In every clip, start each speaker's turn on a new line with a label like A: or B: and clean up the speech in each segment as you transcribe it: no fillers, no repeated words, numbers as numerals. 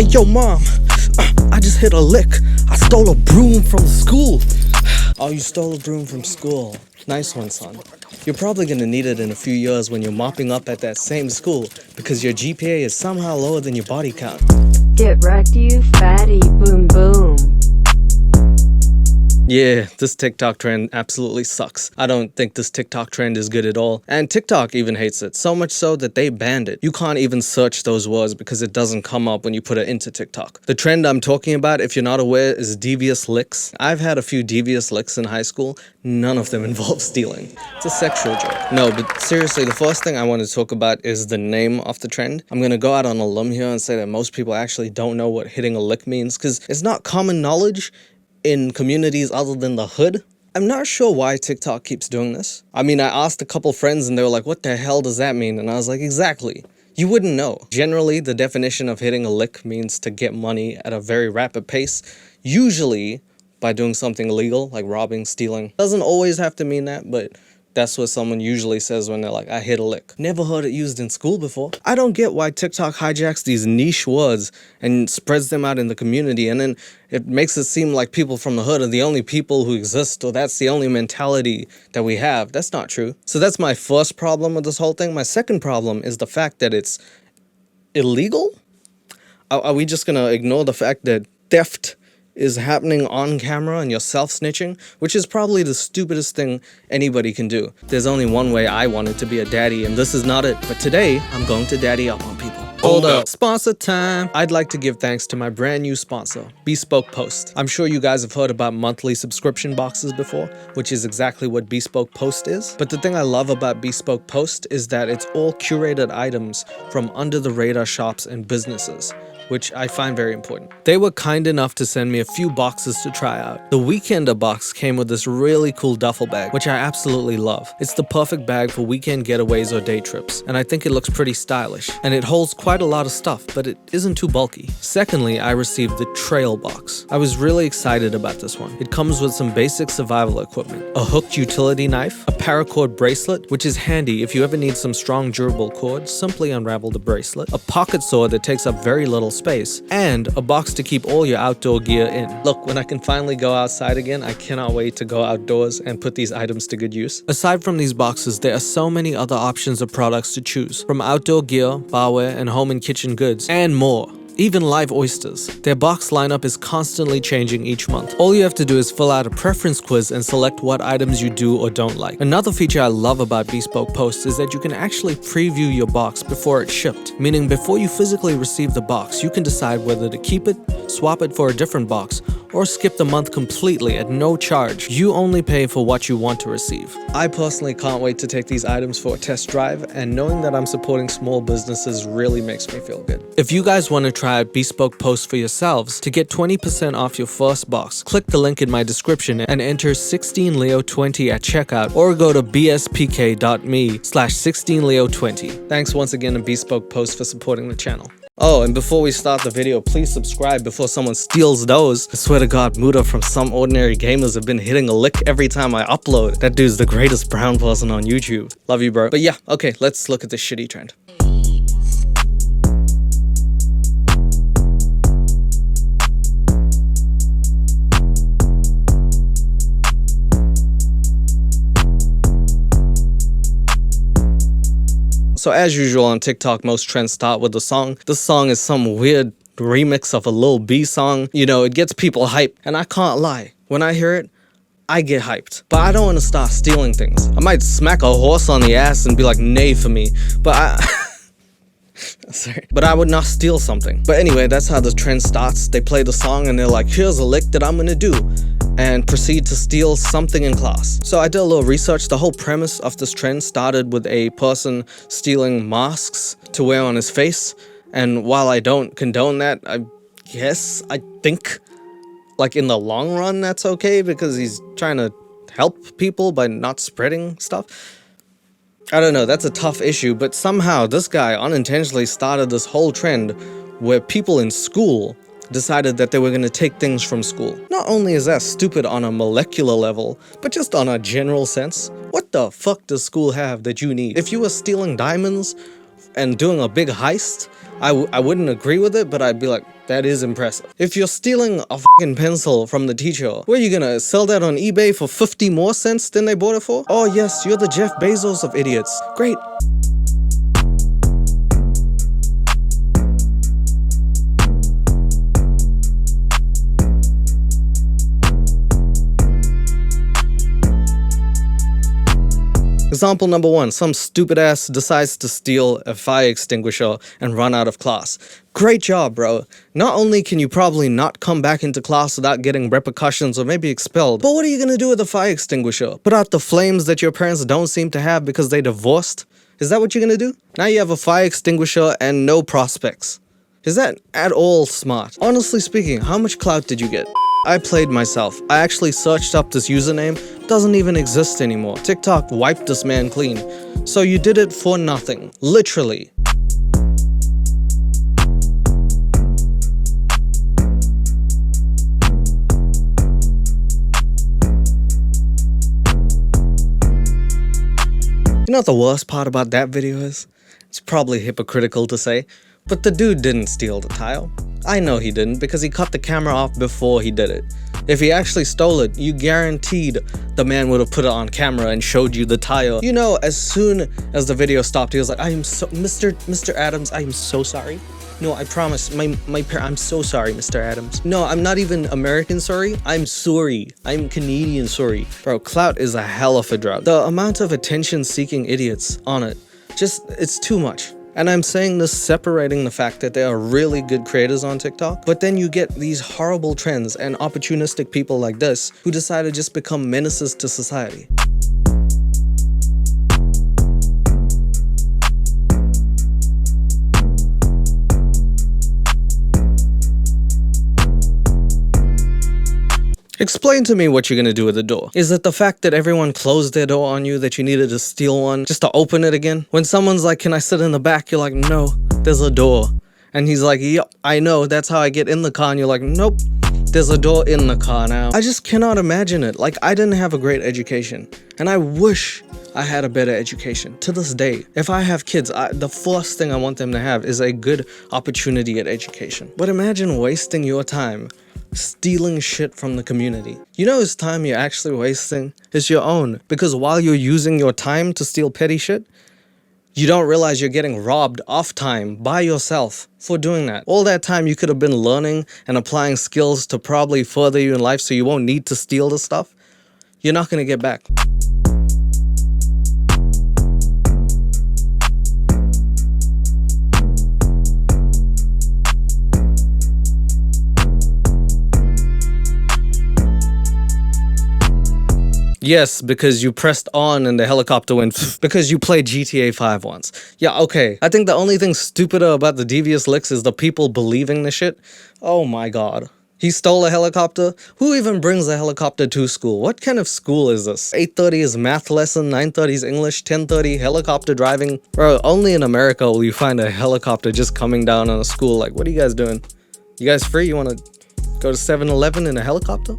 A: Yo mom, I just hit a lick. I stole a broom from school. Oh, you stole a broom from school. Nice one, son. You're probably gonna need it in a few years when you're mopping up at that same school because your GPA is somehow lower than your body count.
B: Get wrecked, you fatty, boom boom.
A: Yeah, this TikTok trend absolutely sucks. I don't think this TikTok trend is good at all. And TikTok even hates it, so much so that they banned it. You can't even search those words because it doesn't come up when you put it into TikTok. The trend I'm talking about, if you're not aware, is devious licks. I've had a few devious licks in high school. None of them involve stealing. It's a sexual joke. No, but seriously, the first thing I want to talk about is the name of the trend. I'm gonna go out on a limb here and say that most people actually don't know what hitting a lick means because it's not common knowledge in communities other than the hood. I'm not sure why TikTok keeps doing this. I mean, I asked a couple friends and they were like, what the hell does that mean? And I was like, exactly. You wouldn't know. Generally, the definition of hitting a lick means to get money at a very rapid pace, usually by doing something illegal, like robbing, stealing. Doesn't always have to mean that, but that's what someone usually says when they're like, I hit a lick. Never heard it used in school before. I don't get why TikTok hijacks these niche words and spreads them out in the community, and then it makes it seem like people from the hood are the only people who exist, or that's the only mentality that we have. That's not true. So that's my first problem with this whole thing. My second problem is the fact that it's illegal? Are we just gonna ignore the fact that theft is happening on camera and you're self-snitching, which is probably the stupidest thing anybody can do. There's only one way I wanted to be a daddy, and this is not it. But today, I'm going to daddy up on people. Hold up. Sponsor time. I'd like to give thanks to my brand new sponsor, Bespoke Post. I'm sure you guys have heard about monthly subscription boxes before, which is exactly what Bespoke Post is. But the thing I love about Bespoke Post is that it's all curated items from under-the-radar shops and businesses, which I find very important. They were kind enough to send me a few boxes to try out. The Weekender box came with this really cool duffel bag, which I absolutely love. It's the perfect bag for weekend getaways or day trips, and I think it looks pretty stylish. And it holds quite a lot of stuff, but it isn't too bulky. Secondly, I received the Trail box. I was really excited about this one. It comes with some basic survival equipment, a hooked utility knife, a paracord bracelet, which is handy if you ever need some strong durable cord, simply unravel the bracelet, a pocket sword that takes up very little space, and a box to keep all your outdoor gear in. Look, when I can finally go outside again, I cannot wait to go outdoors and put these items to good use. Aside from these boxes, there are so many other options of products to choose, from outdoor gear, barware, and home and kitchen goods, and more. Even live oysters. Their box lineup is constantly changing each month. All you have to do is fill out a preference quiz and select what items you do or don't like. Another feature I love about Bespoke Post is that you can actually preview your box before it's shipped, meaning before you physically receive the box, you can decide whether to keep it, swap it for a different box, or skip the month completely at no charge. You only pay for what you want to receive. I personally can't wait to take these items for a test drive, and knowing that I'm supporting small businesses really makes me feel good. If you guys want to try out Bespoke Post for yourselves, to get 20% off your first box, click the link in my description and enter 16leo20 at checkout, or go to bspk.me/16leo20. Thanks once again to Bespoke Post for supporting the channel. Oh, and before we start the video, please subscribe before someone steals those. I swear to God, Muda from Some Ordinary Gamers have been hitting a lick every time I upload. That dude's the greatest brown person on YouTube. Love you, bro. But yeah, okay, let's look at this shitty trend. So as usual on TikTok, most trends start with a song. This song is some weird remix of a Lil B song. You know, it gets people hyped, and I can't lie. When I hear it, I get hyped. But I don't want to start stealing things. I might smack a horse on the ass and be like, nay for me. But sorry. But I would not steal something. But anyway, that's how the trend starts. They play the song and they're like, here's a lick that I'm gonna do, and proceed to steal something in class. So I did a little research. The whole premise of this trend started with a person stealing masks to wear on his face. And while I don't condone that, I think, like in the long run, that's okay because he's trying to help people by not spreading stuff. I don't know, that's a tough issue, but somehow this guy unintentionally started this whole trend where people in school decided that they were going to take things from school. Not only is that stupid on a molecular level, but just on a general sense. What the fuck does school have that you need? If you were stealing diamonds and doing a big heist, I wouldn't agree with it, but I'd be like, That is impressive. If you're stealing a fucking pencil from the teacher, where are you gonna sell that on eBay for 50 more cents than they bought it for? Oh yes, you're the Jeff Bezos of idiots. Great. Example number 1, some stupid ass decides to steal a fire extinguisher and run out of class. Great job, bro. Not only can you probably not come back into class without getting repercussions or maybe expelled, but what are you gonna do with the fire extinguisher? Put out the flames that your parents don't seem to have because they divorced? Is that what you're gonna do? Now you have a fire extinguisher and no prospects. Is that at all smart? Honestly speaking, how much clout did you get? I played myself. I actually searched up this username. Doesn't even exist anymore. TikTok wiped this man clean. So you did it for nothing. Literally. You know what the worst part about that video is? It's probably hypocritical to say, but the dude didn't steal the tile. I know he didn't because he cut the camera off before he did it. If he actually stole it, you guaranteed the man would have put it on camera and showed you the tile. You know, as soon as the video stopped, he was like, Mr. Adams, I am so sorry. No, I promise, I'm so sorry, Mr. Adams. No, I'm not even American sorry, I'm sorry. I'm Canadian sorry. Bro, Clout is a hell of a drug. The amount of attention-seeking idiots on it, it's too much. And I'm saying this separating the fact that there are really good creators on TikTok, but then you get these horrible trends and opportunistic people like this who decide to just become menaces to society. Explain to me what you're gonna do with the door. Is it the fact that everyone closed their door on you that you needed to steal one just to open it again? When someone's like, can I sit in the back? You're like, no, there's a door. And he's like, yep, I know, that's how I get in the car. And you're like, nope, there's a door in the car now. I just cannot imagine it. Like, I didn't have a great education. And I wish I had a better education. To this day, if I have kids, the first thing I want them to have is a good opportunity at education. But imagine wasting your time stealing shit from the community. You know whose time you're actually wasting? It's your own. Because while you're using your time to steal petty shit, you don't realize you're getting robbed of time by yourself for doing that. All that time you could have been learning and applying skills to probably further you in life so you won't need to steal the stuff. You're not gonna get back. Yes, because you pressed on and the helicopter went because you played GTA 5 once. Yeah, okay. I think the only thing stupider about the Devious licks is the people believing the shit. Oh my god. He stole a helicopter? Who even brings a helicopter to school? What kind of school is this? 8:30 is math lesson, 9:30 is English, 10:30 helicopter driving. Bro, only in America will you find a helicopter just coming down on a school. Like, what are you guys doing? You guys free? You wanna go to 7-Eleven in a helicopter?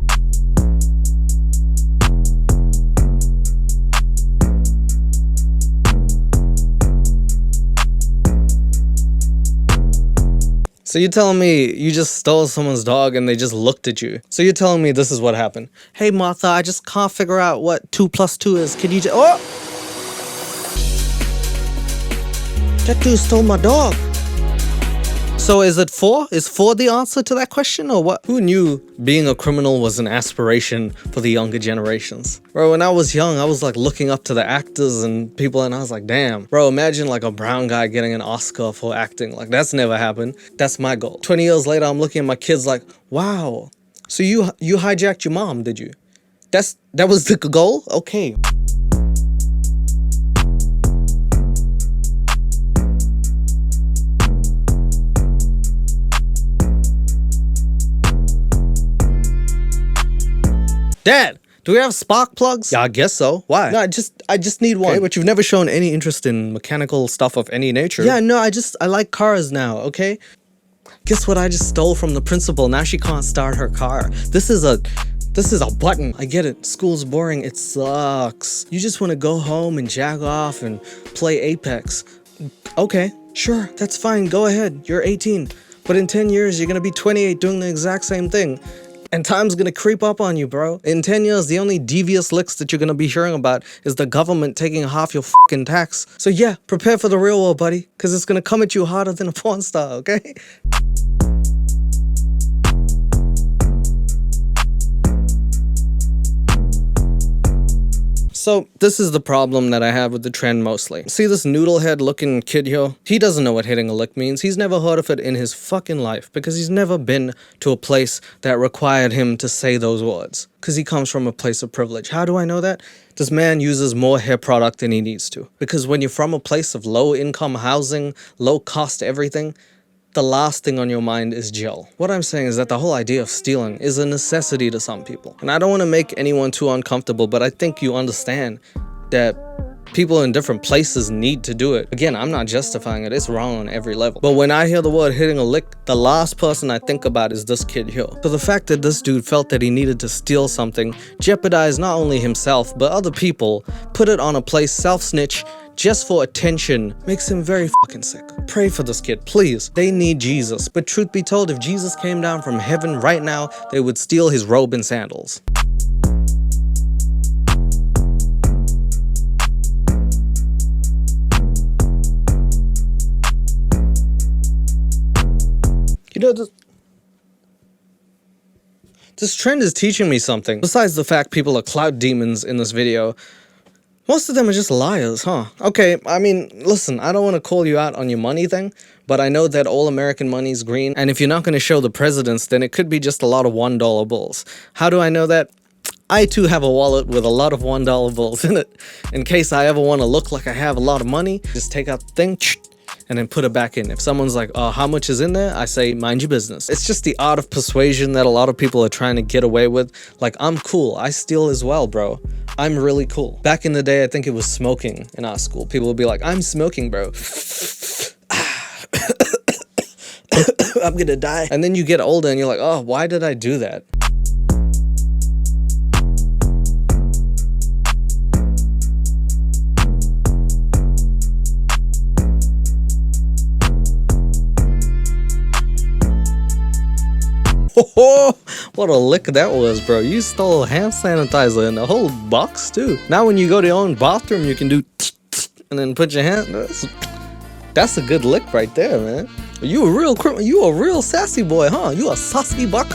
A: So you're telling me you just stole someone's dog and they just looked at you. So you're telling me this is what happened. Hey Martha, I just can't figure out what 2 + 2 is. Can you just... Oh! That dude stole my dog. So is it 4? Is 4 the answer to that question or what? Who knew being a criminal was an aspiration for the younger generations? Bro, when I was young, I was like looking up to the actors and people and I was like, damn. Bro, imagine like a brown guy getting an Oscar for acting. Like that's never happened. That's my goal. 20 years later, I'm looking at my kids like, wow. So you hijacked your mom, did you? That was the goal? Okay. Dad, do we have spark plugs? Yeah, I guess so. Why? No, I just need one. Okay, but you've never shown any interest in mechanical stuff of any nature. Yeah, no, I like cars now, okay? Guess what I just stole from the principal? Now she can't start her car. This is a button. I get it. School's boring. It sucks. You just want to go home and jack off and play Apex. Okay, sure, that's fine. Go ahead. You're 18. But in 10 years, you're gonna be 28 doing the exact same thing. And time's gonna creep up on you, bro. In 10 years, the only devious licks that you're gonna be hearing about is the government taking half your fucking tax. So yeah, prepare for the real world, buddy, because it's gonna come at you harder than a porn star, okay? So this is the problem that I have with the trend mostly. See this noodle head looking kid here? He doesn't know what hitting a lick means. He's never heard of it in his fucking life because he's never been to a place that required him to say those words. Because he comes from a place of privilege. How do I know that? This man uses more hair product than he needs to. Because when you're from a place of low income housing, low cost everything, the last thing on your mind is gel. What I'm saying is that the whole idea of stealing is a necessity to some people. And I don't want to make anyone too uncomfortable, but I think you understand that people in different places need to do it. Again, I'm not justifying it. It's wrong on every level. But when I hear the word hitting a lick, the last person I think about is this kid here. So the fact that this dude felt that he needed to steal something, jeopardize not only himself, but other people, put it on a place, self-snitch, just for attention, makes him very fucking sick. Pray for this kid, please. They need Jesus. But truth be told, if Jesus came down from heaven right now, they would steal his robe and sandals. You know, this trend is teaching me something. Besides the fact people are clout demons in this video, most of them are just liars, huh? Okay, I mean, listen, I don't want to call you out on your money thing, but I know that all American money is green, and if you're not going to show the presidents, then it could be just a lot of $1 bills. How do I know that? I too have a wallet with a lot of $1 bills in it. In case I ever want to look like I have a lot of money, just take out the thing, and then put it back in. If someone's like, oh, how much is in there? I say, mind your business. It's just the art of persuasion that a lot of people are trying to get away with. Like, I'm cool. I steal as well, bro. I'm really cool. Back in the day, I think it was smoking in our school. People would be like, I'm smoking, bro. I'm gonna die. And then you get older and you're like, oh, why did I do that? Oh, what a lick that was, bro. You stole hand sanitizer in the whole box, too. Now when you go to your own bathroom, you can do and then put your hand. That's a good lick right there, man. You a real sassy boy, huh? You a sassy buck,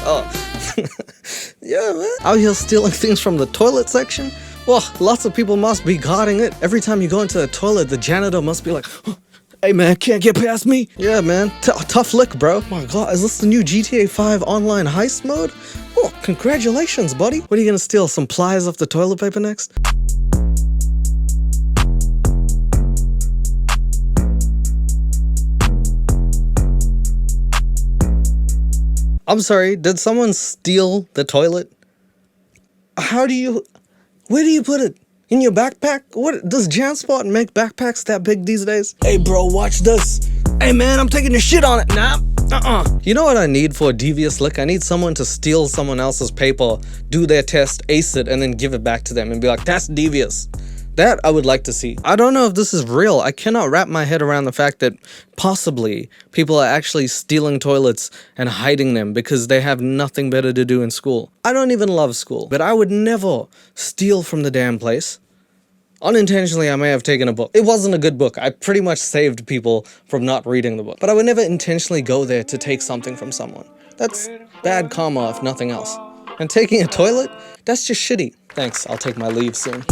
A: yeah, man. Out here stealing things from the toilet section? Well, lots of people must be guarding it. Every time you go into the toilet, the janitor must be like, oh, hey man, can't get past me. Yeah, man, tough lick, bro. Oh my god, is this the new GTA 5 online heist mode? Oh, congratulations, buddy. What are you gonna steal, some pliers off the toilet paper next? I'm sorry, did someone steal the toilet? Where do you put it? In your backpack? What, does JanSport make backpacks that big these days? Hey bro, watch this. Hey man, I'm taking your shit on it. Nah, You know what I need for a devious lick? I need someone to steal someone else's paper, do their test, ace it, and then give it back to them and be like, that's devious. That I would like to see. I don't know if this is real. I cannot wrap my head around the fact that possibly people are actually stealing toilets and hiding them because they have nothing better to do in school. I don't even love school, but I would never steal from the damn place. Unintentionally, I may have taken a book. It wasn't a good book. I pretty much saved people from not reading the book. But I would never intentionally go there to take something from someone. That's bad karma if nothing else. And taking a toilet? That's just shitty. Thanks, I'll take my leave soon.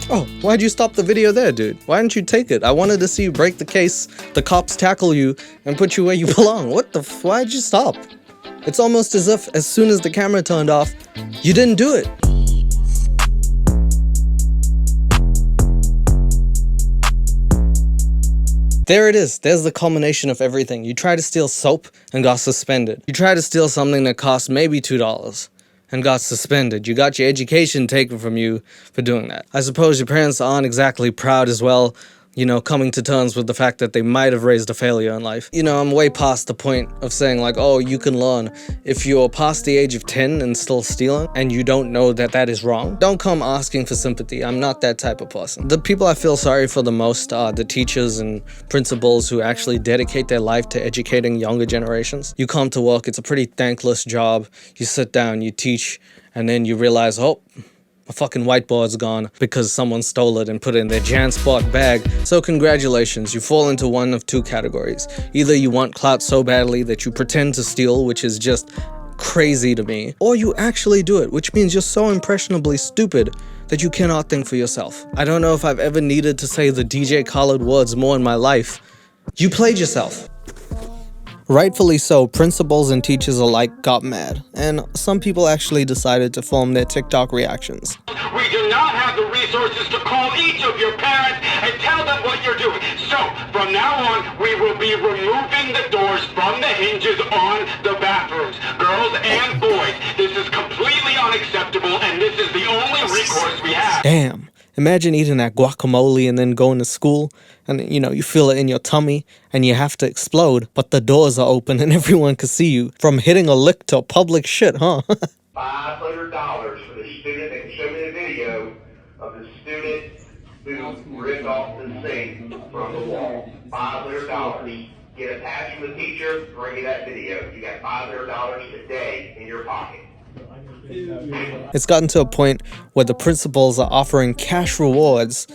A: Oh, why'd you stop the video there, dude? Why didn't you take it? I wanted to see you break the case, the cops tackle you, and put you where you belong. What the why'd you stop? It's almost as if, as soon as the camera turned off, you didn't do it. There it is. There's the culmination of everything. You try to steal soap and got suspended. You try to steal something that cost maybe $2. And got suspended. You got your education taken from you for doing that. I suppose your parents aren't exactly proud as well. coming to terms with the fact that they might have raised a failure in life. I'm way past the point of saying like, oh, you can learn. If you're past the age of 10 and still stealing and you don't know that that is wrong, don't come asking for sympathy. I'm not that type of person. The people I feel sorry for the most are the teachers and principals who actually dedicate their life to educating younger generations. You come to work, it's a pretty thankless job. You sit down, you teach, and then you realize, oh, my fucking whiteboard's gone because someone stole it and put it in their JanSport bag. So congratulations, you fall into one of two categories. Either you want clout so badly that you pretend to steal, which is just crazy to me, or you actually do it, which means you're so impressionably stupid that you cannot think for yourself. I don't know if I've ever needed to say the DJ Khaled words more in my life. You played yourself. Rightfully so, principals and teachers alike got mad, and some people actually decided to film their TikTok reactions.
C: We do not have the resources to call each of your parents and tell them what you're doing. So, from now on, we will be removing the doors from the hinges on the bathrooms. Girls and boys, this is completely unacceptable, and this is the only recourse we have.
A: Damn. Imagine eating that guacamole and then going to school and, you feel it in your tummy and you have to explode, but the doors are open and everyone can see you. From hitting a lick to public shit, huh?
D: $500 for the student that can show me the video of the student who ripped off the sink from the wall. $500. Get a patch from the teacher, bring me that video. You got $500 today in your pocket.
A: It's gotten to a point where the principals are offering cash rewards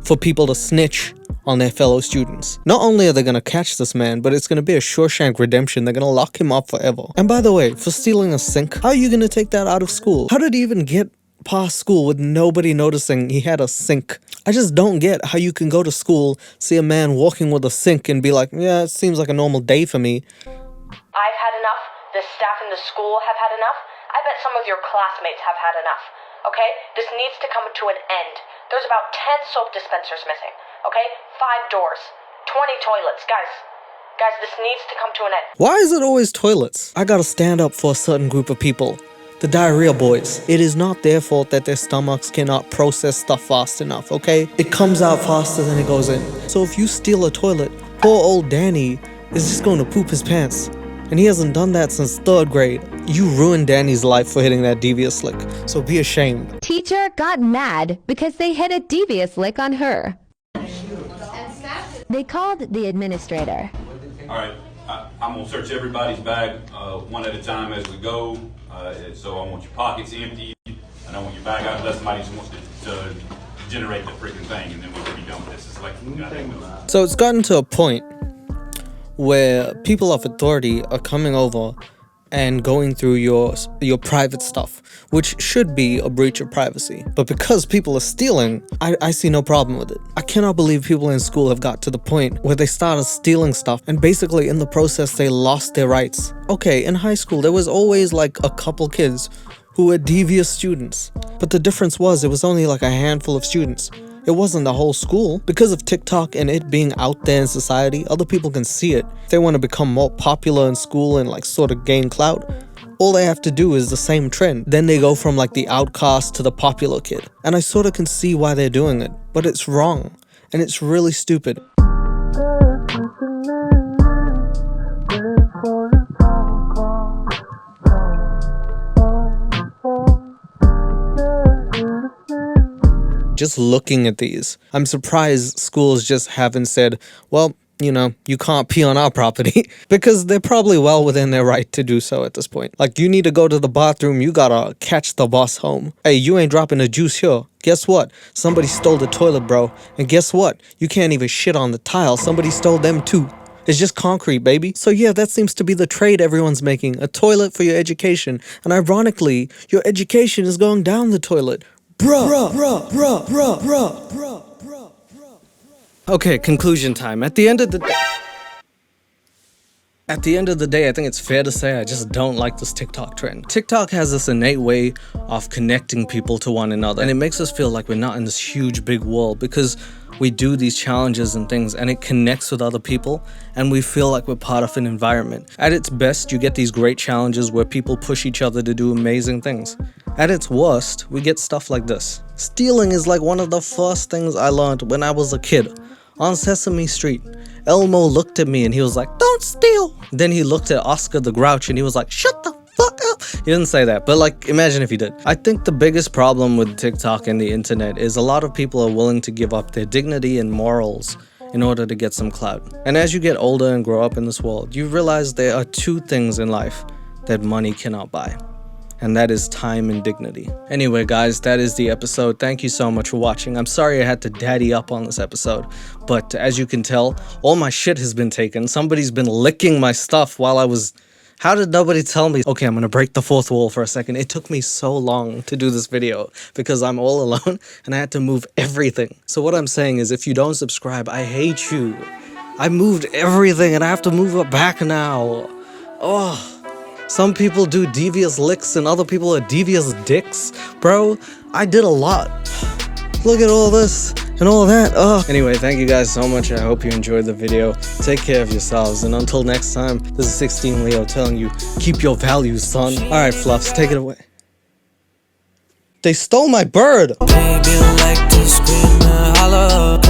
A: for people to snitch on their fellow students. Not only are they gonna catch this man, but it's gonna be a Shawshank Redemption. They're gonna lock him up forever. And by the way, for stealing a sink, how are you gonna take that out of school? How did he even get past school with nobody noticing he had a sink? I just don't get how you can go to school, see a man walking with a sink and be like, yeah, it seems like a normal day for me.
E: I've had enough. The staff in the school have had enough. I bet some of your classmates have had enough, okay? This needs to come to an end. There's about 10 soap dispensers missing, okay? 5 doors, 20 toilets. Guys, this needs to come to an end.
A: Why is it always toilets? I gotta stand up for a certain group of people. The diarrhea boys. It is not their fault that their stomachs cannot process stuff fast enough, okay? It comes out faster than it goes in. So if you steal a toilet, poor old Danny is just going to poop his pants. And he hasn't done that since 3rd grade. You ruined Danny's life for hitting that devious lick, so be ashamed.
F: Teacher got mad because they hit a devious lick on her. They called the administrator.
G: All right, I'm gonna search everybody's bag one at a time as we go. So I want your pockets empty, and I want your bag out unless somebody just wants to generate the freaking thing, and then we can be done with this. It's like,
A: so it's gotten to a point where people of authority are coming over and going through your private stuff, which should be a breach of privacy. But because people are stealing, I see no problem with it. I cannot believe people in school have got to the point where they started stealing stuff and basically in the process they lost their rights. Okay, in high school there was always like a couple kids who were devious students, but the difference was it was only like a handful of students. It wasn't the whole school. Because of TikTok and it being out there in society, other people can see it. If they want to become more popular in school and like sort of gain clout, all they have to do is the same trend. Then they go from like the outcast to the popular kid. And I sort of can see why they're doing it, but it's wrong. And it's really stupid. Just looking at these, I'm surprised schools just haven't said, well, you can't pee on our property, because they're probably well within their right to do so at this point. Like, you need to go to the bathroom, you gotta catch the bus home. Hey, you ain't dropping the juice here. Guess what? Somebody stole the toilet, bro. And guess what? You can't even shit on the tile. Somebody stole them too. It's just concrete, baby. So yeah, that seems to be the trade everyone's making. A toilet for your education. And ironically, your education is going down the toilet. Bruh. Okay, conclusion time. At the end of the day, I think it's fair to say I just don't like this TikTok trend. TikTok has this innate way of connecting people to one another, and it makes us feel like we're not in this huge big world because we do these challenges and things and it connects with other people and we feel like we're part of an environment. At its best, you get these great challenges where people push each other to do amazing things. At its worst, we get stuff like this. Stealing is like one of the first things I learned when I was a kid. on Sesame Street. Elmo looked at me and he was like, "Don't steal." Then he looked at Oscar the Grouch and he was like, "Shut the fuck up." He didn't say that, but like, imagine if he did. I think the biggest problem with TikTok and the internet is a lot of people are willing to give up their dignity and morals in order to get some clout. And as you get older and grow up in this world, you realize there are two things in life that money cannot buy. And that is time and dignity. Anyway, guys, that is the episode. Thank you so much for watching. I'm sorry I had to daddy up on this episode, but as you can tell, all my shit has been taken. Somebody's been licking my stuff while I was... How did nobody tell me? Okay, I'm gonna break the fourth wall for a second. It took me so long to do this video because I'm all alone and I had to move everything. So what I'm saying is, if you don't subscribe, I hate you. I moved everything and I have to move it back now. Oh. Some people do devious licks and other people are devious dicks. Bro, I did a lot. Look at all this and all that. Oh. Anyway, thank you guys so much. I hope you enjoyed the video. Take care of yourselves. And until next time, this is 16leo telling you, keep your values, son. Alright, Fluffs, take it away. They stole my bird.
H: Baby, like to scream and holler.